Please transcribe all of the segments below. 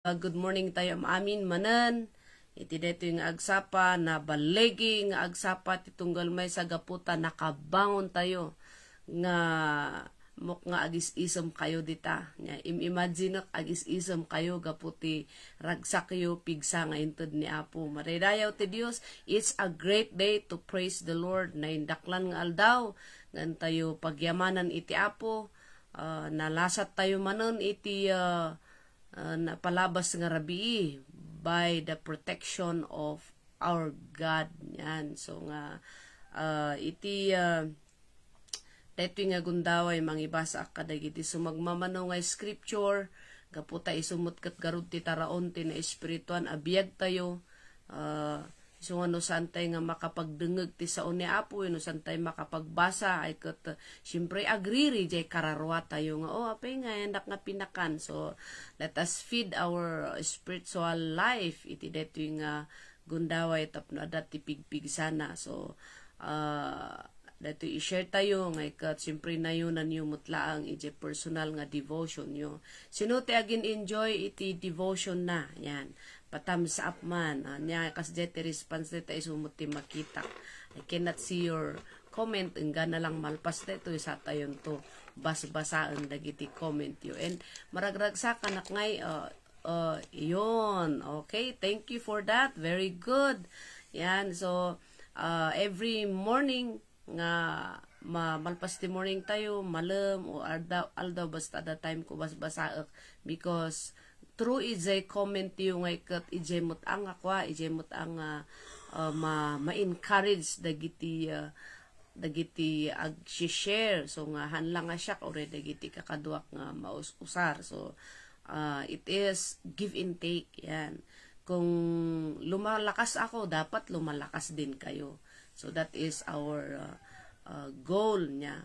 Good morning tayo amin manan. Iti dito yung agsapa na balegi nga agsapa titunggal may sa gaputa nakabangon tayo nga mok nga agis-isem kayo dita. Imagine agis-isem kayo gaputi ragsak kayo pigsa nga inted ni Apo. Maridayaw ti Dios, it's a great day to praise the Lord. Naindaklan nga aldaw ngan tayo pagyamanan iti Apo. Nalasat tayo manon iti napalabas nga rabi by the protection of our God. Yan. So nga iti dito nga gundaway mangibasa kadagiti sumagmamano nga scripture kaputa isumot kat garud ti taraon ti na espirituan abiyag tayo so ano santay nga makapagdengeg ti sao ni Apo no santay makapagbasa ay ket syempre agriri jay kararwa tayo nga apay nga endak nga pinakan. So let us feed our spiritual life iti dito nga gundaway tapno adat ti pigpig sana. So dito i-share tayo nga ikat syempre na yun nanyo mutlaang iti personal nga devotion nyo. Sino ti agin enjoy iti devotion na yan patams up man nya kas jeti response dito isumuti makita. I cannot see your comment nga na lang malpas dito sa tayon to basbasaan dagiti comment yo and maragragsa kanak ngay yun. Okay, thank you for that, very good. Yan, so every morning nga malpas ti morning tayo malam o aldaw basta the time ko basbasaak because through ijay comment yung ngay kat ijay mut ang akwa ijay mut ang ma-encourage dagiti ag-share. So nga hanlang nga siya or dagiti kakaduak nga maus-usar. So it is give and take yan. Kung lumalakas ako dapat lumalakas din kayo. So that is our goal niya.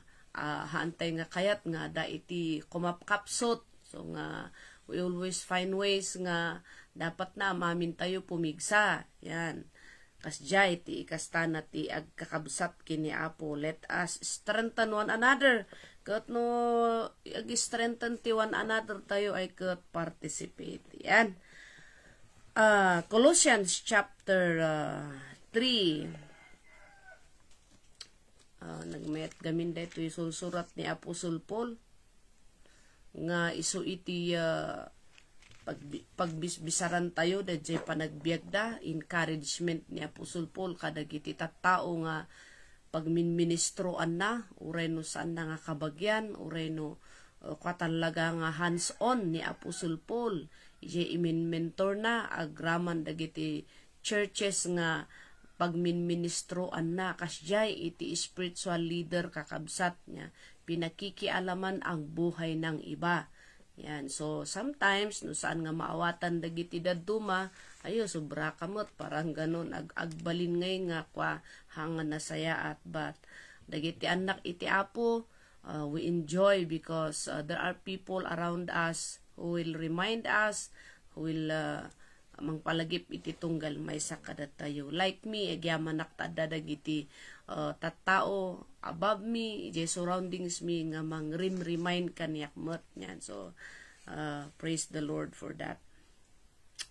Hantay nga kayat nga da iti kumapkapsot. So nga we always find ways nga dapat na mamin tayo pumigsa. Yan. Kasjay ti ikastana ti agkakabsat kini Apo. Let us strengthen one another. Kat no ag-strengthen ti one another tayo ay kat participate. Yan. Colossians chapter 3. Nagmayat gamin dito isusurat ni Apostle Paul nga isu iti pagbisbisaran tayo dadjay panagbiagda encouragement ni Apostle Paul kadagiti tattao nga pagminministroan na uray no saan na nga kabagyan uray no katalaga nga hands-on ni Apostle Paul ije imin-mentor na agraman dagiti churches nga pagminministroan na kasjay iti spiritual leader kakabsat niya pinakikialaman ang buhay ng iba. Yan. So sometimes no saan nga maawatan dagiti daduma ayo sobra kamot parang ganun agbalin ngay nga kwa hangan na saya at but dagiti anak iti Apo we enjoy because there are people around us who will remind us who will mangpalagip iti tunggal may sakada tayo. Like me, agyaman dagiti tattao above me, iti surroundings me nga remind kaniyak mat niyan. So, praise the Lord for that.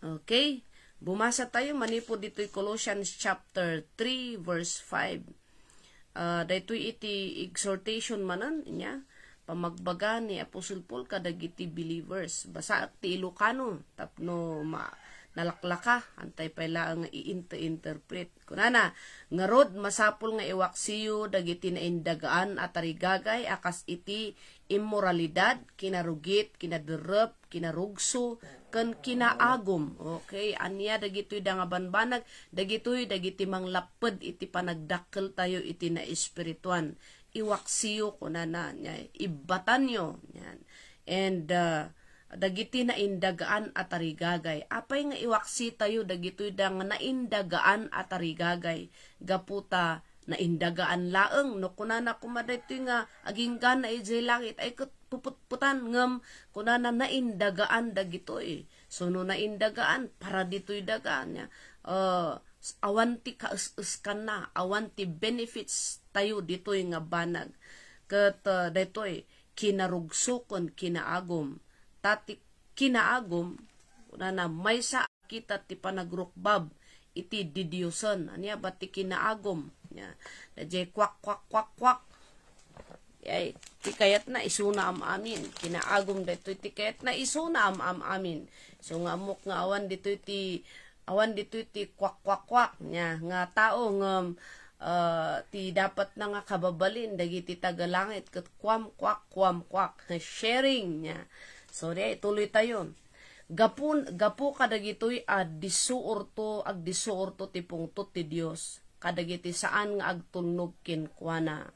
Okay, bumasa tayo manipo dito'y Colossians chapter 3 verse 5. Dito'y iti exhortation manan niya pamagbaga ni Apostle Paul kadagiti believers. Basa ti Ilocano tapno nalaklaka antay pala ang i-interpret kunana nga rod masapul nga iwaksiyo dagiti naindagaan at tarigagay akas iti immoralidad kinarugit kinaderep kinarugso ken kinaagom. Okay, anya dagitoy da nga banbanag dagiti manglaped iti panagdakkel tayo iti na espirituan iwaksiyo kunana nya ibatan nyo yan and dagiti na indagaan at tarigagay. Apay nga iwaksi tayo dagitoy da nga naindagaan at tarigagay. Gaputa na indagaan laeng no kunana kumadaytoy nga aging gana ijay langit ay puputputan ngem kunana naindagaan dagitoy. So no naindagaan para ditoy dagaan nya. Awanti kaus-uskan na, awanti benefits tayo ditoy nga banag. Ket daytoy kinarugsokon kinaagom. Tati kinaagom kunana maysa kita ti panagrukbab iti didyoson anya bat ti kinaagom nya dayjay kwak kwak kwak kwak ay ti kayat na isuna am amin kinaagom daytoy ti kayat na isuna am amin so nga amok nga awan ditoy ti kwak kwak kwak nya nga tao ngem ti dapat na nga kababalin dagiti tagalangit ket kwam kwak sharing nya so di tuloy tayo gapu kadagitoy disuorto ti pungtot ti Dios kadagiti saan nga agtulnog kenkwana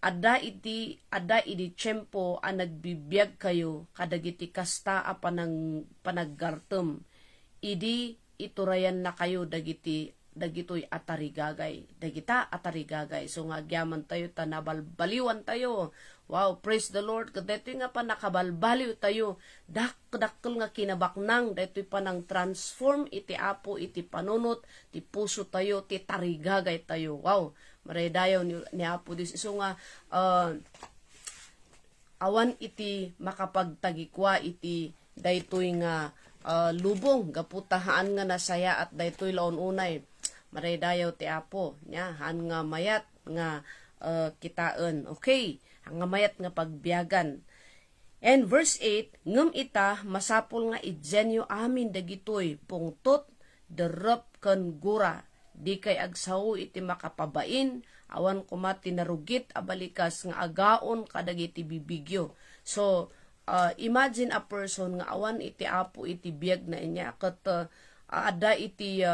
ada iti tiyempo a nagbibiyag kayo kadagiti kasta a panaggartem idi iturayan na kayo dagitoy atarigagay dagita atarigagay so nga agyaman tayo tanabalbaliwan tayo. Wow, praise the Lord. Detoy nga pa nakabalbaliw tayo. Dakkel nga kinabaknang. Detoy pa nang transform iti apo, iti panunot, ti puso tayo, ti tarigagay tayo. Wow, maraydayaw ni apo. So nga, awan iti makapagtagikwa iti daytoy nga lubong. Gaputahaan nga nasaya at daytoy laon unay. Maraydayaw ti apo. Nya, han nga mayat nga kitaan. Okay. Ang mayat nga pagbiyagan. And verse 8, ngem ita masapol nga ijenyo amin dagitoy pungtot derep ken gura di kay agsaw iti makapabain awan kumati narugit abalikas nga agaon kadagiti bibigyo. So imagine a person nga awan iti apo iti biyag na inya ket ada iti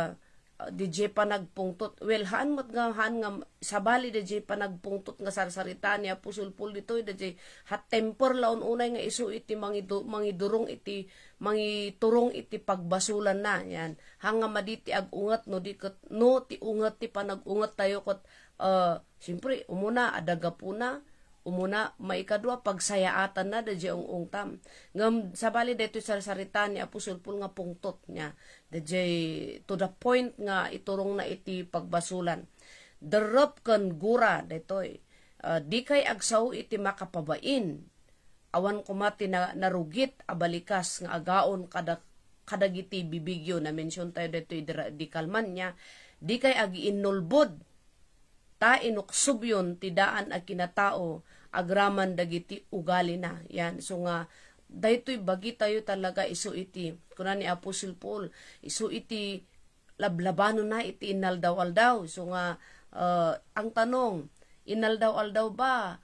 DJ panagpungtot. Well, haan nga sabali DJ panagpungtot nga sarsarita niya pusulpul dito DJ hat temper laon unay nga isu iti mangidurong iti mangiturong iti pagbasulan na yan. Hanga maditi agungat no ti ungat ti panagungat tayo ket siyempre umuna adagapuna umuna maikadua pagsayaatan na dadya ungtam ngam sabali dito sarsarita ni Apostol Paul nga pungtot niya dadya to the point nga iturong na iti pagbasulan derep ken gura detoy di kay agsaw iti makapabain awan kumati na narugit abalikas nga agaon kadagiti bibigyo na mention tayo detoy di kalman niya di kay agiinulbod ta inuksubyon ti daan a kinatao agraman dagiti ugali na. Yan. So nga, daytoy bagi tayo talaga isu iti, kuna ni Apostle Paul, isu iti lablabano na iti inaldaw-aldaw. So nga, ang tanong, inaldaw-aldaw ba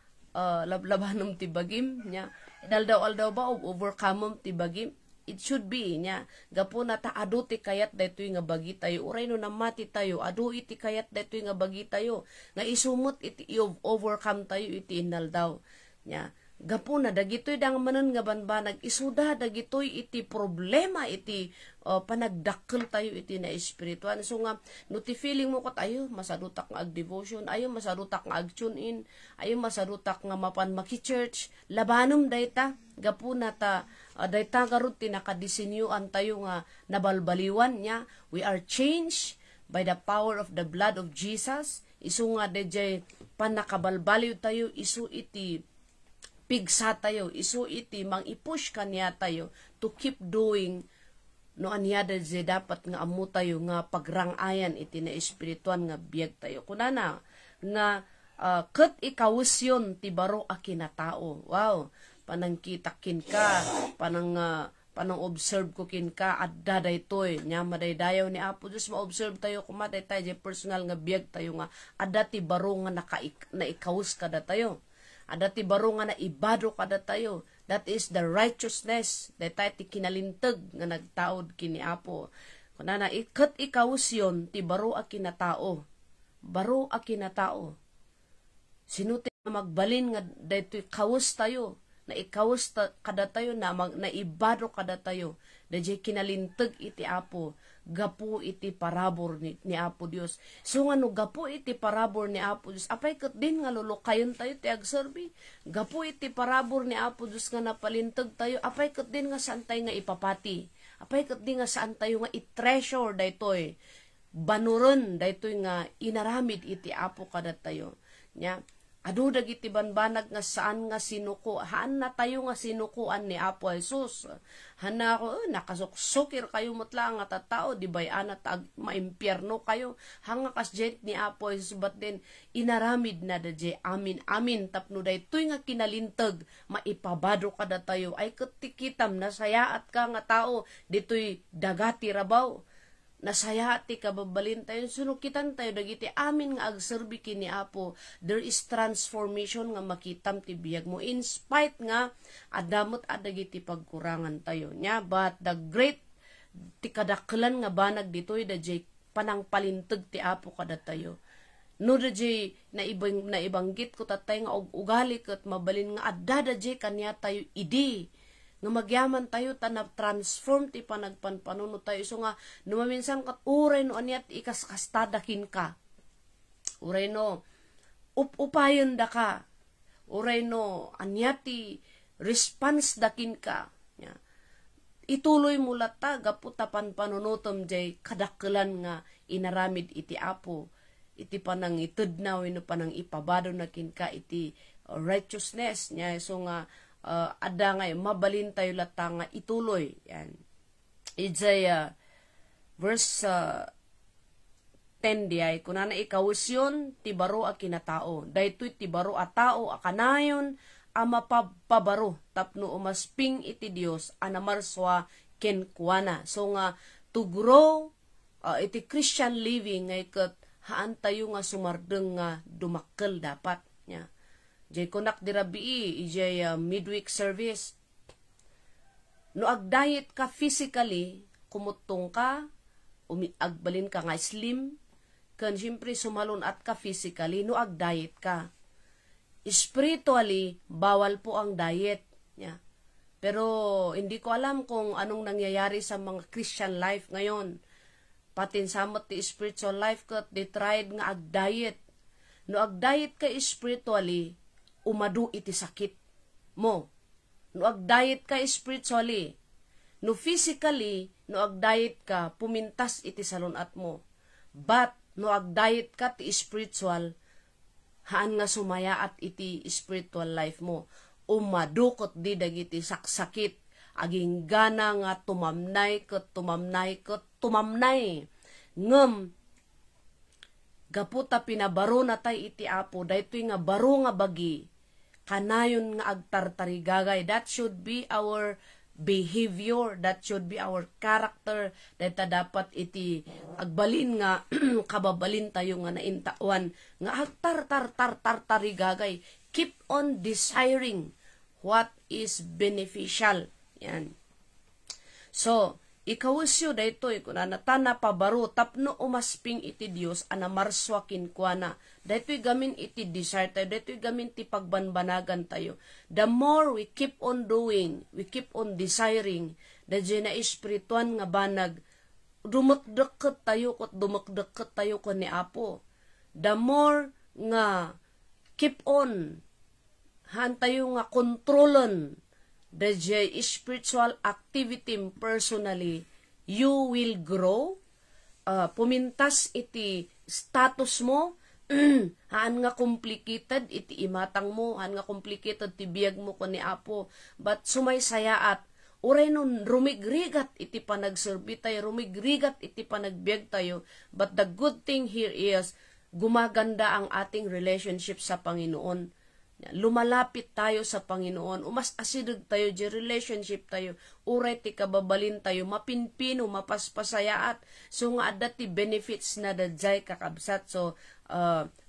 lablabanom ti bagim? Nya? Inaldaw-aldaw ba o overcome ti bagim? It should be niya. Gapo na ta adu ti kayat daytoy nga bagi tayo. Uray no namati tayo. Adu iti kayat daytoy nga bagi tayo. Nga isumot iti overcome tayo iti inaldaw. Nya. Gapo na dagitoy dang manon nga banbanag isuda dagitoy iti problema iti panagdakkel tayo iti na espirituan. So nga no ti feeling mo kat ayo masadutak nga ag devotion, ayo masadutak nga ag tune in, ayo masadutak nga mapan maki-church, labanom dayta gapo na ta dayta garud ti nakadisenyuan tayo nga nabalbaliwan niya. We are changed by the power of the blood of Jesus. Isu nga dayjay panakabalbaliw tayo isu iti pigsa tayo, isu iti mang-ipush kaniya tayo to keep doing no aniya dayjay dapat nga amu tayo nga pagrangayan iti na espirituan nga biyag tayo. Kunana nga ket ikawusyon ti baro a kinatao. Wow, panangkitakin ka, panang-observe ko kin ka, adda daytoy, nya madaydayaw ni Apo Diyos, ma-observe tayo, kumatay tayo, personal nga biyag tayo nga, adda ti baro nga naikawus kada tayo, adda ti baro nga naibado kada tayo, that is the righteousness, daytay ti kinalintag nga nagtaod kini Apo. Kunana, ket ikawus yon, ti baro a kinatao, baro a kinatao, sino ti magbalin nga daytoy kawus tayo, na ikawus kada tayo na naibado kada tayo dayjay kinalintag iti Apo gapu iti parabor ni Apo Dios. So nga no gapu iti parabor ni Apo Dios apay ket din nga lulukayon tayo ti agserbi gapu iti parabor ni Apo Dios nga napalintag tayo apay ket din nga saan tayo nga ipapati apay ket din nga saan tayo nga i-treasure daytoy banuron daytoy nga inaramid iti Apo kada tayo nya. Adu dagiti banbanag nga saan nga sinuko. Haan na tayo nga sinukuan ni Apo Jesus. Hana ako, nakasuksukir kayo mutla nga tatao, di ba anat maimpyerno kayo. Hanga kas jet ni Apo Jesus, but then inaramid na da je, amin, amin, tapno da ito'y nga kinalintag, maipabado ka da tayo, ay katikitam, nasayaat ka nga tao, dito'y dagati rabaw. Nasaya ti kababalin tayo, sunukitan tayo, dagiti amin nga agserbi kini Apo, there is transformation nga makitam ti biyag mo, in spite nga, adamot adagiti pagkurangan tayo nya, but the great, ti kadaklan nga banag dito'y, da jay panang palintag ti Apo kada tayo. No da jay, naibanggit ko tatay nga ugali kat mabalin nga, adda da jay kanya tayo idi, nga magyaman tayo na transform ti panagpanpanuno tayo. So nga, numaminsan kat uray no anyat ikaskastadakin ka. Uray no, upayon da ka. Uray no, anyat response dakin ka. Yeah. Ituloy mo lata, gaputa panpanunutom jay kadakkelan nga inaramid iti Apo. Iti panang itudnaw, ino panang ipabado nakin ka iti righteousness. Yeah. So nga, ada nga mabalin tayo lata nga ituloy. Yan. Isaiah verse 10 diay, kunana ikawus yun, tibaro a kinatao. Daytoy tibaro a tao, a kanayon, a mapabaro, tapno umasping iti Dios, anamarswa kenkwana. So nga, to grow, iti Christian living, ngay kat haan tayo nga sumardeng nga dumakkel dapat. Nya. Jay kunak dirabii, ijay midweek service. No agdayet ka physically, kumutong ka, agbalin ka nga slim, kan siyempre sumalon at ka physically, no agdayet ka. Spiritually, bawal po ang diet. Yeah. Pero hindi ko alam kung anong nangyayari sa mga Christian life ngayon. Patin samot ti spiritual life kat, they tried nga agdayet. No agdayet ka spiritually, umadu iti sakit mo. No agdayet ka spiritually, no physically, no agdayet ka, pumintas iti salunat mo. But, no agdayet ka ti spiritual, haan nga sumaya at iti spiritual life mo. Umadukot di dagiti saksakit, aging gana nga tumamnay ket tumamnay. Ngem, gaputa pinabaro na tay iti Apo, daytoy nga baro nga bagi, kanayon nga agtartarigagay. That should be our behavior, that should be our character, dahita dapat iti agbalin nga kababalin tayo nga naintawan nga agtartartartarigagay. Keep on desiring what is beneficial. Yan. So, ikawusyo daytoy kuna natana pabaro tapno umasping iti Dios anamarswa kinkwana. Daytoy gamin iti desire tayo, daytoy gamin ti pagbanbanagan tayo. The more we keep on doing, we keep on desiring, dadya na espirituan nga banag, dumakdeket tayo ko ni Apo. The more nga keep on, han tayo nga kontrolon, the spiritual activity personally, you will grow. Pumintas iti status mo, haan nga complicated iti imatang mo, haan nga complicated ti biyag mo ko ni Apo, but sumaysayaat, uray nun rumigrigat iti panagserbi tayo, rumigrigat iti panagbiag tayo, but the good thing here is, gumaganda ang ating relationship sa Panginoon. Lumalapit tayo sa Panginoon, umas asideg tayo, di relationship tayo, uray ti kababalin tayo, mapinpino, mapaspasayaat, so nga adda ti benefits na dadzay kakabsat. So,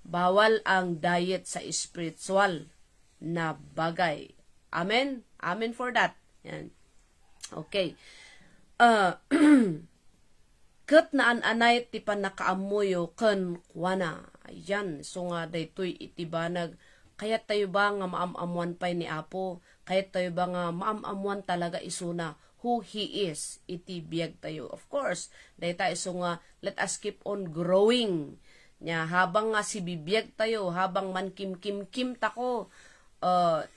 bawal ang diet sa spiritual na bagay. Amen? Amen for that. Yan. Okay. Kat na ananay ti panakaamuyo ken kuana. Ayan. So nga daytoy itibanag. Kaya tayo ba nga maamamuan pay ni Apo? Kaya tayo ba nga maamamuan talaga isuna who He is? Iti biyag tayo. Of course, dahil tayo so nga, let us keep on growing. Nya, habang nga si bibiyag tayo, habang man kim tako,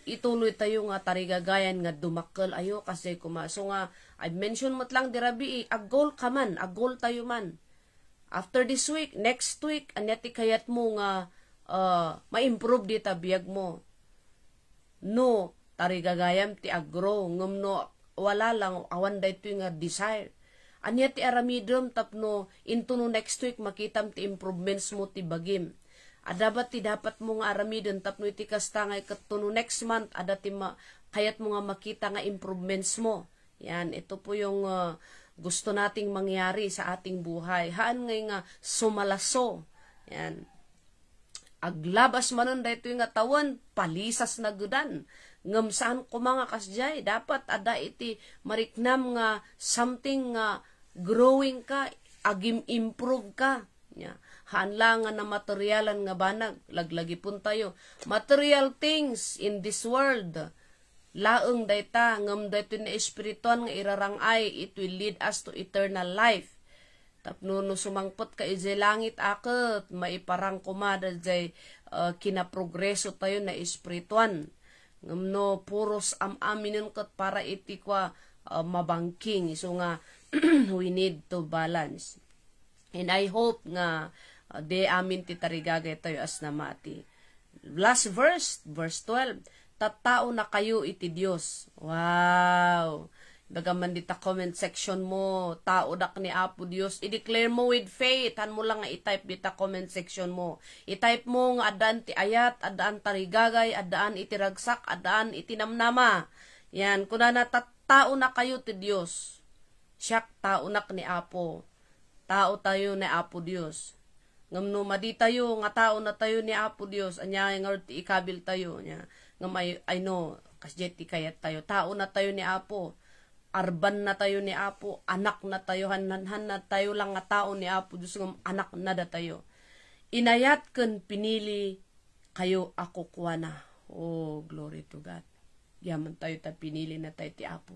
ituloy tayo nga tarigagayan nga dumakkel ayo kasi so nga, I mention mo't lang dirabi, agol ka man, agol tayo man. After this week, next week, anyati kayat mo nga ma-improve di tabiyag mo. No, tarigagayam ti agro, ngam no, wala lang, awan da ito nga desire. Anya ti aramidom tapno, into no next week, makitam ti improvements mo ti bagim. Adabat ti dapat mo nga aramidon, tapno iti kasta nga ikatuno next month, ada ti kayat mo nga makita nga improvements mo. Yan, ito po yung gusto nating mangyari sa ating buhay. Haan nga sumalaso. Yan. Aglabas manon da ito yung tawan, palisas na gudan. Ngam saan ko mga kasjay, dapat ada iti mariknam nga something nga growing ka, agim improve ka. Yeah. Hanlangan na materialan nga banag, laglagi pun tayo. Material things in this world, laeng dayta, ngam dayto na espirituan nga irarangay, it will lead us to eternal life. Tapno no sumangpot ka ije langit aket, maiparang kumada jay kinaprogreso tayo na espirituan. Ngam no puros aminin kat para iti kwa mabangking. So nga, we need to balance. And I hope nga de amin ti tarigagay tayo as namati. Last verse, verse 12. Tattao na kayo iti Dios. Wow! Bagaman dita comment section mo, tao dak ni Apo Dios, i-declare mo with faith. Han mo lang nga i-type dita comment section mo. I-type mo nga adaan ti ayat, adaan tarigagay, adaan iti ragsak, adaan iti namnama. Yan, kunana tao na kayo ti Dios. Siyak tao nak ni Apo. Tao tayo ni Apo Dios. Ngamno madi tayo nga tao na tayo ni Apo Dios. Anya nga ti ikabil tayo nya. Ngam I know kasjet ti kayat tayo. Tao na tayo ni Apo. Arban na tayo ni Apo, anak na tayo, hananhan na tayo lang nga tao ni Apo, Diyos ng anak na da tayo. Inayat ken pinili kayo ako kuha na. Oh, glory to God. Yaman tayo ta pinili na tayo ti Apo.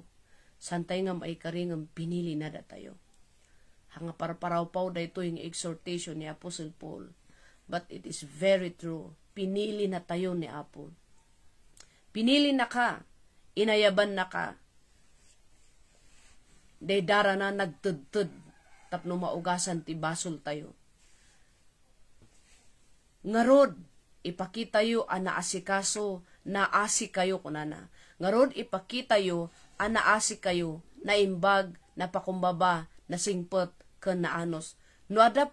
Santay nga maikaring pinili na da tayo. Hanga paraparaw-paw da ito yung exhortation ni Apostle Paul. But it is very true. Pinili na tayo ni Apo. Pinili na ka, inayaban na ka, day dara na nagtudtud tapno maugasan ti basol tayo. Ngarod, ipakita yo anaasikaso, naasi kayo kunana. Ngarod, ipakita yo anaasi kayo, na imbag, na pakumbaba, na singpot, ken naanos. No ada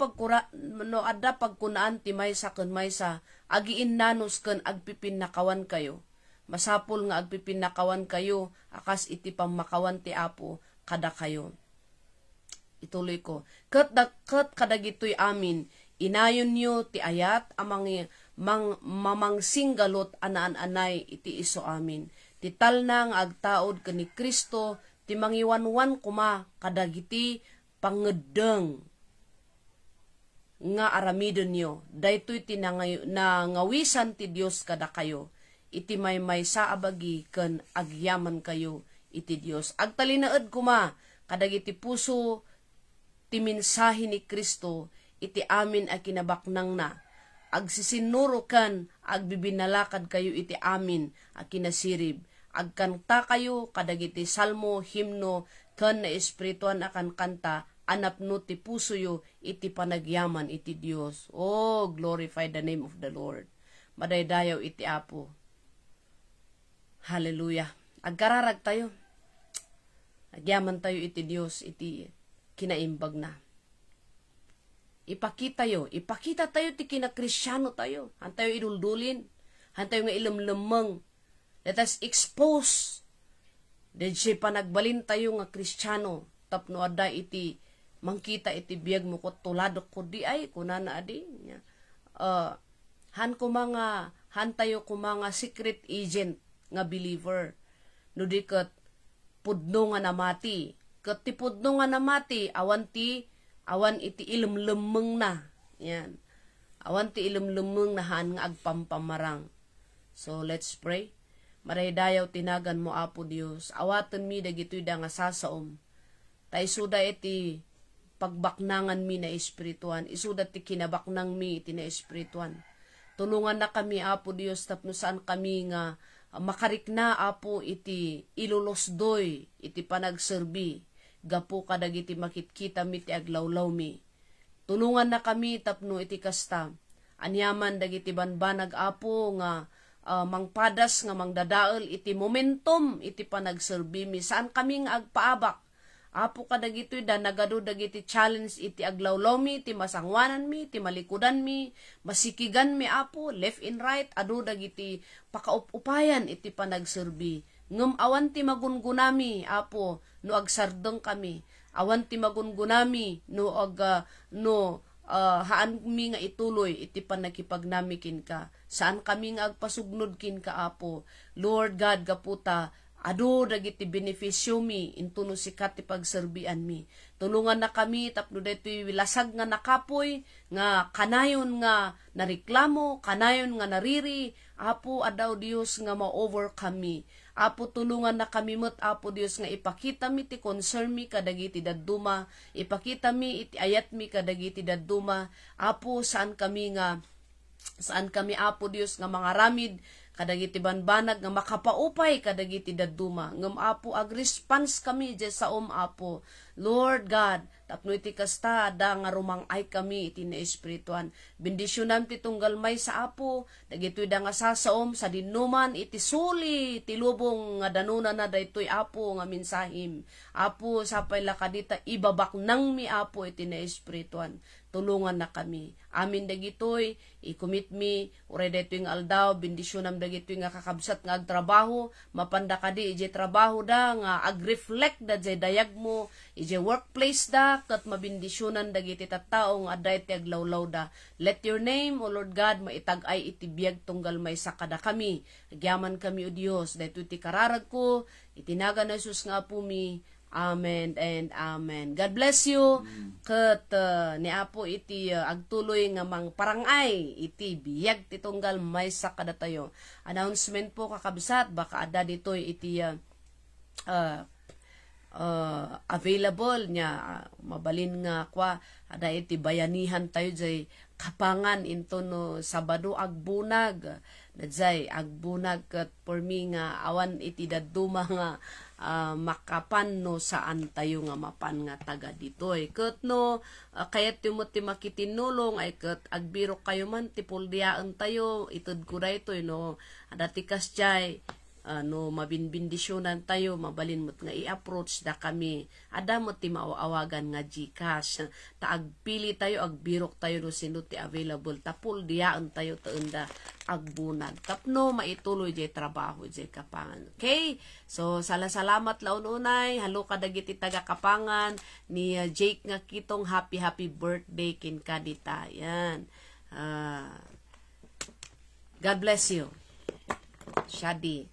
pagkunaan ti maysa ken maysa, agiin nanos ken agpipin nakawan kayo. Masapul nga agpipin nakawan kayo, akas iti pamakawan ti Apo, kada kayo. Ituloy ko. Kat kadagitoy amin, inayon nyo ti ayat, amang mamangsinggalot anaan-anay iti iso amin. Ti tal na nga agtaod ka ni Kristo, ti mangiwanwan kuma kadagiti pangedeng nga aramidon nyo. Daytoy ti nangawisan ti Dios kada kayo. Iti may sa abagi ken agyaman kayo iti Dios. Agtalinaed kuma, kadagiti puso, ti mensahe ni Kristo, iti amin a kinabaknang na. Agsisinuro kan, agbibinalakad kayo iti amin a kinasirib. Agkanta kayo, kadagiti salmo, himno, kan na espirituan akan kanta, anapno ti puso yo, iti panagyaman iti Dios. Oh, glorify the name of the Lord. Madaydayaw iti Apo. Hallelujah. Agkararag tayo. Agyaman tayo iti Dios, iti kinaimbag na. Ipakita tayo ti kinakristyano tayo. Han tayo iduldulin. Han tayo nga ilamlamang. Let us expose. Dahil siya panagbalin tayo nga kristyano. Tapno ada iti mangkita iti biyag mo ko tulado ko di ay kunana adi. Han tayo ko mga secret agent nga believer. No di kat pudno nga namati. Kat ti pudno nga namati, awan iti ilimlemeng na. Yan. Awan ti ilimlemeng na han nga agpampamarang. So let's pray. Maraydayaw tinagan mo Apo Dios. Awatan mi dagitoy da nga sasaom. Ta isuda iti pagbaknangan mi na espirituan. Isuda ti kinabaknang mi iti na espirituan. Tulungan na kami Apo Dios tapno saan kami nga makarikna Apo iti ilulosdoy iti panagserbi gapo kadagiti makitkita mi ti aglawlaw mi. Tulungan na kami tapno iti kasta Anyaman dagiti banbanag Apo nga mangpadas nga mangdadael iti momentum iti panagserbi mi saan kami nga agpaabak. Apo kadagitoy da nagado dagiti challenge iti aglawlaw mi, iti masangwanan mi, iti malikudan mi, masikigan mi Apo, left and right, adu dagiti pakaupupayan iti panagserbi. Ngem awan ti magungunami Apo, no agsardeng kami. Awan ti magungunami no haan mi nga ituloy iti panakipagnamikin ka. Saan kami nga agpasugnod kin ka Apo. Lord God gaputa, adu dagiti benepisyo mi intuno sikat ti pagserbian mi. Tulungan na kami tapno daytoy wilasag nga nakapoy nga kanayon nga nareklamo, kanayon nga nariri, Apo adaw Dios nga ma-overcome mi. Apo tulungan na kami met Apo Dios nga ipakita mi ti concern mi kadagiti dadduma, ipakita mi iti ayat mi kadagiti dadduma. Apo saan kami Apo Dios nga mga ramid kadagiti banbanag nga makapaupay kadagiti dadduma. Ngem Apo ag-response kami di sa Apo. Lord God, tapno iti kasta da nga rumangay kami iti na espirituan. Bendisyonan ti tunggal may sa Apo, dagitoy da nga sasaom sa dinuman iti suli ti lubong nga danuna na daytoy Apo nga minsahim. Apo sapay lakadita ibabak nang mi Apo iti na espirituan. Tulungan na kami. Amin dagitoy, i-commit mi, uray daytoy nga aldaw, bendisyonam dagitoy nga kakabsat nga agtrabaho, mapanda kadi ije trabaho da nga ag-reflect da jay dayag mo, ije workplace da, kat mabindisyonan dagiti tattao nga aday ti aglawlaw da. Let your name, O Lord God, maitag-ay iti biyag tunggal may sakada kami. Agyaman kami, O Dios, daytoy ti kararag ko, itinaga na Jesus nga po mi. Amen and amen. God bless you. Ket ni Apo iti agtuloy nga mang parangay iti biyag ti tunggal maysa kada tayo. Announcement po kakabsat baka adda ditoy iti available nya mabalin nga kwa ada iti bayanihan tayo jay kapangan into no Sabado agbunag dajay agbunag ket for me nga awan iti dadduma nga makapan no saan tayo nga mapan nga taga ditoy. Ket no kayat mo ti makitinulong ay ket agbiro kayo man ti puldiyaan tayo itud ko daytoy no adati kasjay no mabinbindisyonan tayo mabalin mo't nga i-approach da kami ada mo ti maawagan nga GCash ta agpili tayo agbirok tayo no sino ti available tapul diyaan tayo taenda agbunag tapno maituloy jay trabaho jay kapangan. Okay, so salamat laon unay halo kadagiti taga kapangan ni Jake nga kitong happy birthday kin kadita yan. God bless you. Shadi.